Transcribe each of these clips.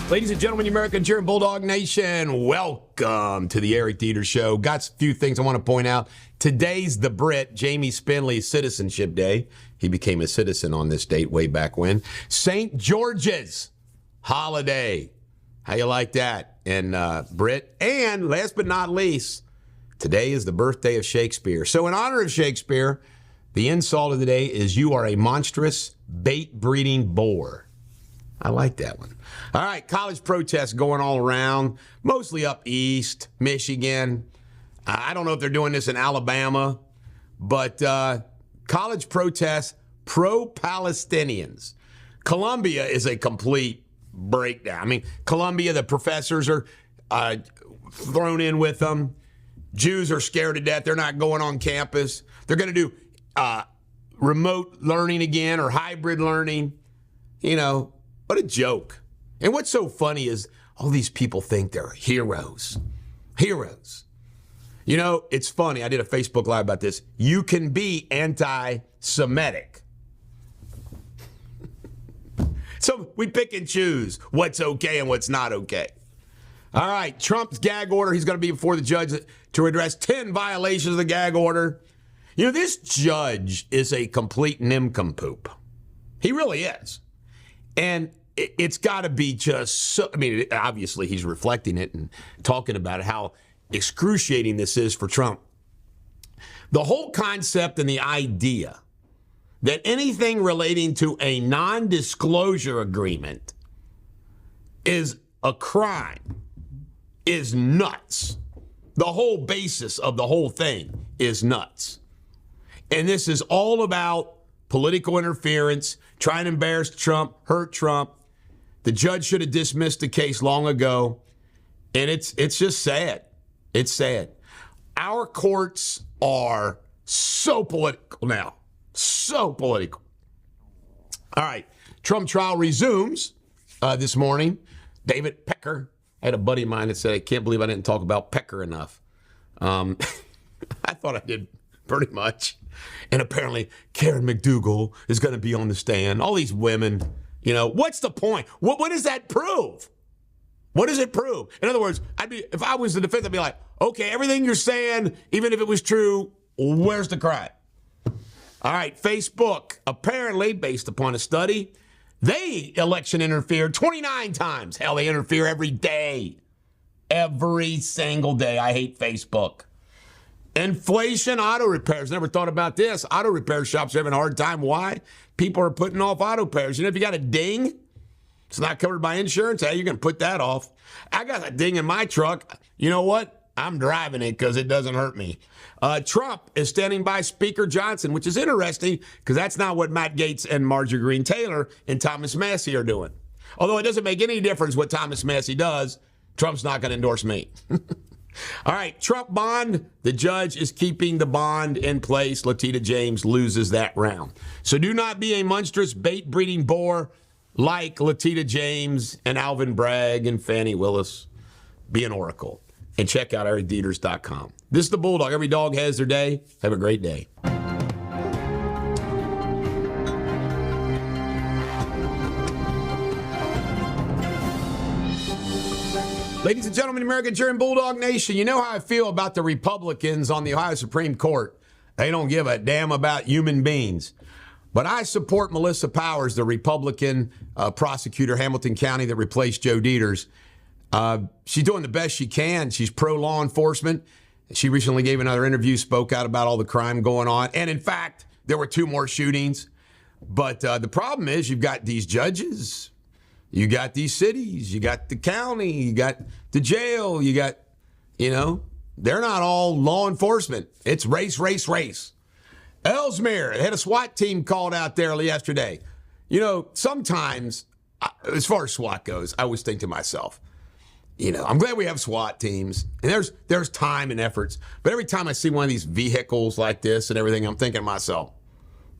Ladies and gentlemen, the American cheering Bulldog Nation, welcome to the Eric Deters Show. Got a few things I want to point out. Today's the Brit, Jamie Spindley's Citizenship Day. He became a citizen on this date way back when. St. George's holiday. How you like that? And Brit. And last but not least, today is the birthday of Shakespeare. So in honor of Shakespeare, the insult of the day is you are a monstrous, bait-breeding bore. I like that one. All right, college protests going all around, mostly up east, Michigan. I don't know if they're doing this in Alabama, but college protests, pro-Palestinians. Columbia is a complete breakdown. I mean, Columbia, the professors are thrown in with them. Jews are scared to death. They're not going on campus. They're going to do remote learning again or hybrid learning. You know, what a joke. And what's so funny is all these people think they're heroes. Heroes. You know, it's funny. I did a Facebook Live about this. You can be anti-Semitic. So we pick and choose what's okay and what's not okay. All right, Trump's gag order. He's going to be before the judge to address 10 violations of the gag order. You know, this judge is a complete nincompoop. He really is. And it's got to be just so, I mean, obviously he's reflecting it and talking about how excruciating this is for Trump. The whole concept and the idea that anything relating to a non-disclosure agreement is a crime is nuts. The whole basis of the whole thing is nuts. And this is all about political interference, trying to embarrass Trump, hurt Trump. The judge should have dismissed the case long ago. And it's just sad. It's sad. Our courts are so political now. So political. All right. Trump trial resumes this morning. David Pecker. I had a buddy of mine that said, I can't believe I didn't talk about Pecker enough. I thought I did pretty much. And apparently Karen McDougal is going to be on the stand. All these women, you know, what's the point? What does that prove? What does it prove? In other words, if I was the defense, I'd be like, okay, everything you're saying, even if it was true, where's the crime? All right, Facebook, apparently, based upon a study, they election interfered 29 times. Hell, they interfere every day. Every single day. I hate Facebook. Inflation, auto repairs. Never thought about this. Auto repair shops are having a hard time. Why? People are putting off auto repairs. You know, if you got a ding, it's not covered by insurance. Hey, you can put that off. I got a ding in my truck. You know what? I'm driving it because it doesn't hurt me. Trump is standing by Speaker Johnson, which is interesting because that's not what Matt Gaetz and Marjorie Greene Taylor and Thomas Massie are doing. Although it doesn't make any difference what Thomas Massie does, Trump's not going to endorse me. All right, Trump bond. The judge is keeping the bond in place. Latita James loses that round. So do not be a monstrous bait-breeding bore like Latita James and Alvin Bragg and Fannie Willis. Be an oracle. And check out ericdeters.com. This is the Bulldog. Every dog has their day. Have a great day. Ladies and gentlemen, American cheering Bulldog Nation, you know how I feel about the Republicans on the Ohio Supreme Court. They don't give a damn about human beings. But I support Melissa Powers, the Republican prosecutor, Hamilton County, that replaced Joe Deters. She's doing the best she can. She's pro-law enforcement. She recently gave another interview, spoke out about all the crime going on. And in fact, there were 2 more shootings. But the problem is you've got these judges, you got these cities, you got the county, you got the jail, you got, you know, they're not all law enforcement. It's race, race, race. Ellesmere, they had a SWAT team called out there yesterday. You know, sometimes, as far as SWAT goes, I always think to myself, you know, I'm glad we have SWAT teams, and there's time and efforts. But every time I see one of these vehicles like this and everything, I'm thinking to myself,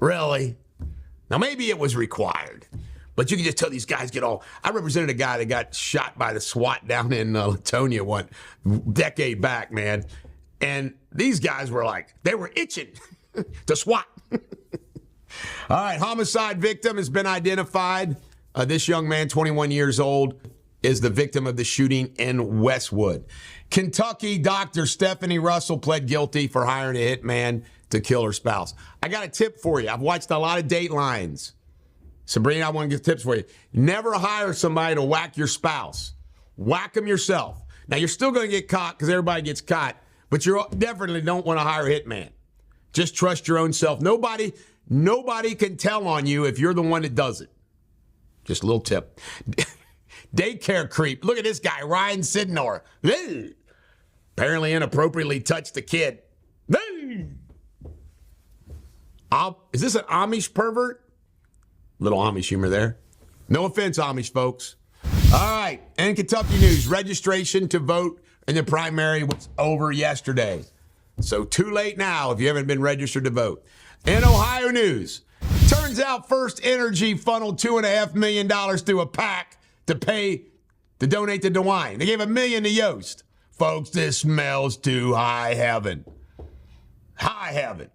really? Now, maybe it was required, but you can just tell these guys get all. I represented a guy that got shot by the SWAT down in Latonia one decade back, man. And these guys were like, they were itching to SWAT. All right, homicide victim has been identified. This young man, 21 years old, is the victim of the shooting in Westwood. Kentucky doctor Stephanie Russell pled guilty for hiring a hitman to kill her spouse. I got a tip for you. I've watched a lot of Datelines. Sabrina, I want to give tips for you. Never hire somebody to whack your spouse. Whack them yourself. Now, you're still going to get caught because everybody gets caught, but you definitely don't want to hire a hitman. Just trust your own self. Nobody can tell on you if you're the one that does it. Just a little tip. Daycare creep. Look at this guy, Ryan Sidnor. Apparently inappropriately touched the kid. Is this an Amish pervert? Little Amish humor there. No offense, Amish folks. All right, and Kentucky news. Registration to vote in the primary was over yesterday. So too late now if you haven't been registered to vote. In Ohio news, turns out First Energy funneled $2.5 million through a PAC to donate to DeWine. They gave $1 million to Yost. Folks, this smells to high heaven. High heaven.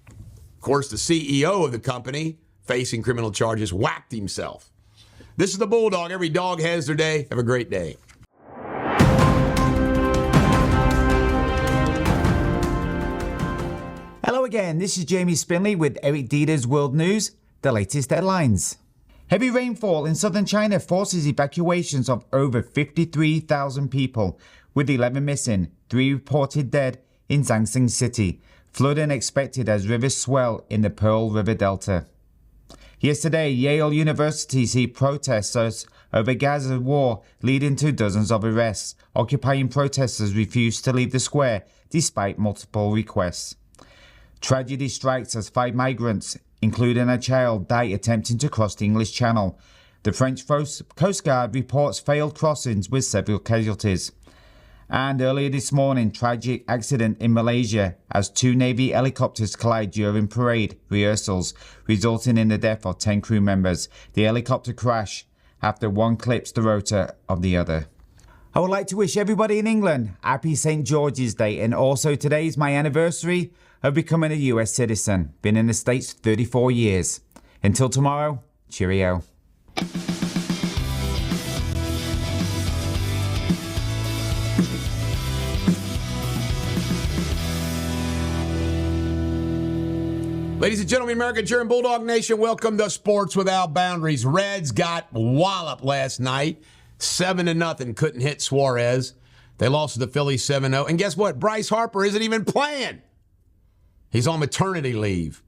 Of course, the CEO of the company, facing criminal charges, whacked himself. This is the Bulldog. Every dog has their day. Have a great day. Hello again, this is Jamie Spindley with Eric Deters World News, the latest headlines. Heavy rainfall in southern China forces evacuations of over 53,000 people, with 11 missing, 3 reported dead in Zhangxing City. Flooding expected as rivers swell in the Pearl River Delta. Yesterday, Yale University see protesters over Gaza war leading to dozens of arrests. Occupying protesters refused to leave the square despite multiple requests. Tragedy strikes as 5 migrants, including a child, die attempting to cross the English Channel. The French Coast Guard reports failed crossings with several casualties. And earlier this morning, tragic accident in Malaysia as 2 Navy helicopters collide during parade rehearsals, resulting in the death of 10 crew members. The helicopter crash after one clips the rotor of the other. I would like to wish everybody in England happy St. George's Day, and also today is my anniversary of becoming a US citizen. Been in the States 34 years. Until tomorrow, cheerio. Ladies and gentlemen, American cheering Bulldog Nation, welcome to Sports Without Boundaries. Reds got walloped last night, 7-0. Couldn't hit Suarez. They lost to the Phillies 7-0. And guess what? Bryce Harper isn't even playing. He's on maternity leave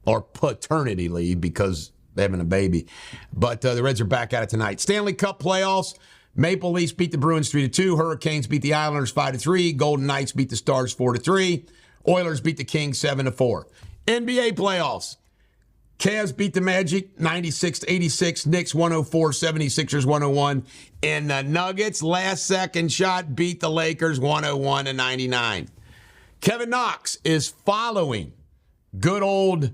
or paternity leave because they're having a baby. But the Reds are back at it tonight. Stanley Cup playoffs. Maple Leafs beat the Bruins 3-2. Hurricanes beat the Islanders 5-3. Golden Knights beat the Stars 4-3. Oilers beat the Kings 7-4. NBA playoffs. Cavs beat the Magic 96-86. Knicks 104. 76ers 101. And the Nuggets, last second shot, beat the Lakers 101-99. Kevin Knox is following good old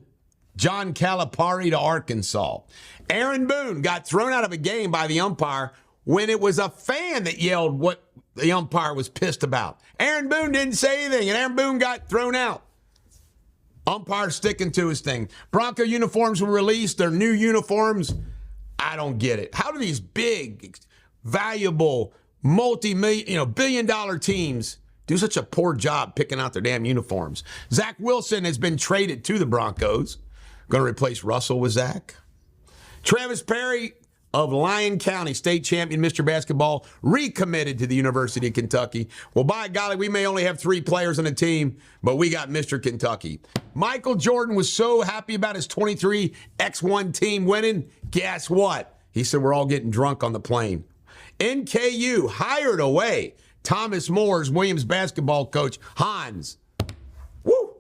John Calipari to Arkansas. Aaron Boone got thrown out of a game by the umpire when it was a fan that yelled what the umpire was pissed about. Aaron Boone didn't say anything, and Aaron Boone got thrown out. Umpire sticking to his thing. Bronco uniforms were released. They're new uniforms. I don't get it. How do these big, valuable, multi-million, billion-dollar teams do such a poor job picking out their damn uniforms? Zach Wilson has been traded to the Broncos. Going to replace Russell with Zach. Travis Perry of Lyon County, state champion Mr. Basketball, recommitted to the University of Kentucky. Well, by golly, we may only have 3 players on the team, but we got Mr. Kentucky. Michael Jordan was so happy about his 23x1 team winning. Guess what? He said, we're all getting drunk on the plane. NKU hired away Thomas Moore's Williams basketball coach, Hans. Woo!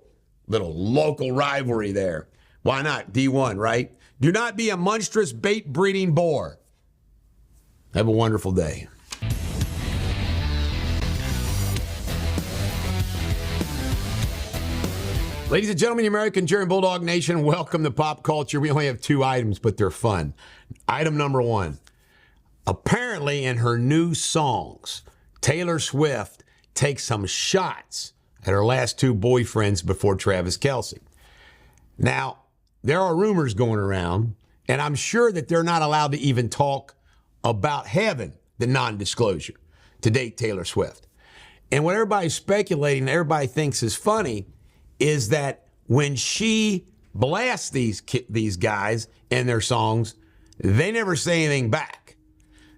Little local rivalry there. Why not? D1, right? Do not be a monstrous bait-breeding boar. Have a wonderful day. Ladies and gentlemen, the American Cheering Bulldog Nation, welcome to Pop Culture. We only have 2 items, but they're fun. Item number 1. Apparently, in her new songs, Taylor Swift takes some shots at her last 2 boyfriends before Travis Kelce. Now, there are rumors going around, and I'm sure that they're not allowed to even talk about having the non-disclosure to date Taylor Swift. And what everybody's speculating, everybody thinks is funny, is that when she blasts these guys and their songs, they never say anything back.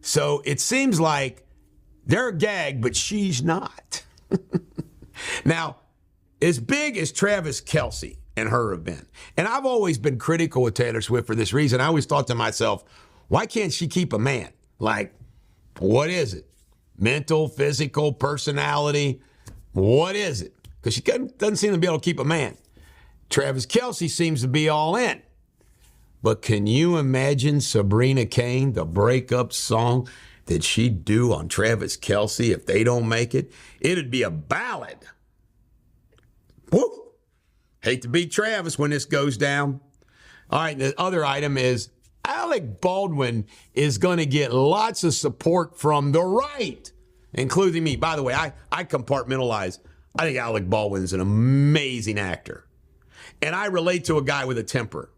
So it seems like they're gagged, but she's not. Now, as big as Travis Kelce and her have been, and I've always been critical of Taylor Swift for this reason, I always thought to myself, why can't she keep a man? Like, what is it? Mental, physical, personality? What is it? Because she doesn't seem to be able to keep a man. Travis Kelce seems to be all in. But can you imagine Sabrina Cain, the breakup song that she'd do on Travis Kelce if they don't make it? It'd be a ballad. Woo! Hate to be Travis when this goes down. All right, the other item is Alec Baldwin is going to get lots of support from the right, including me. By the way, I compartmentalize. I think Alec Baldwin is an amazing actor. And I relate to a guy with a temper.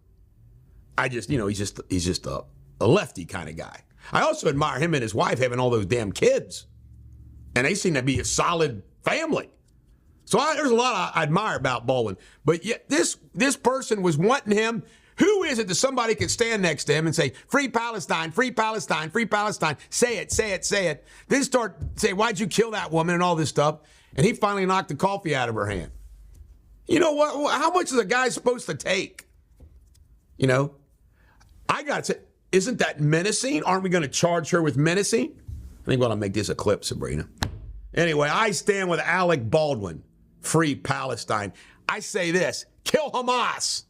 He's just a lefty kind of guy. I also admire him and his wife having all those damn kids. And they seem to be a solid family. So there's a lot I admire about Baldwin. But yet this person was wanting him. Who is it that somebody could stand next to him and say, free Palestine, free Palestine, free Palestine, say it, say it, say it. Then start saying, why'd you kill that woman and all this stuff? And he finally knocked the coffee out of her hand. You know what? How much is a guy supposed to take? You know, I got to say, isn't that menacing? Aren't we going to charge her with menacing? I think we'll make this a clip, Sabrina. Anyway, I stand with Alec Baldwin. Free Palestine. I say this, kill Hamas.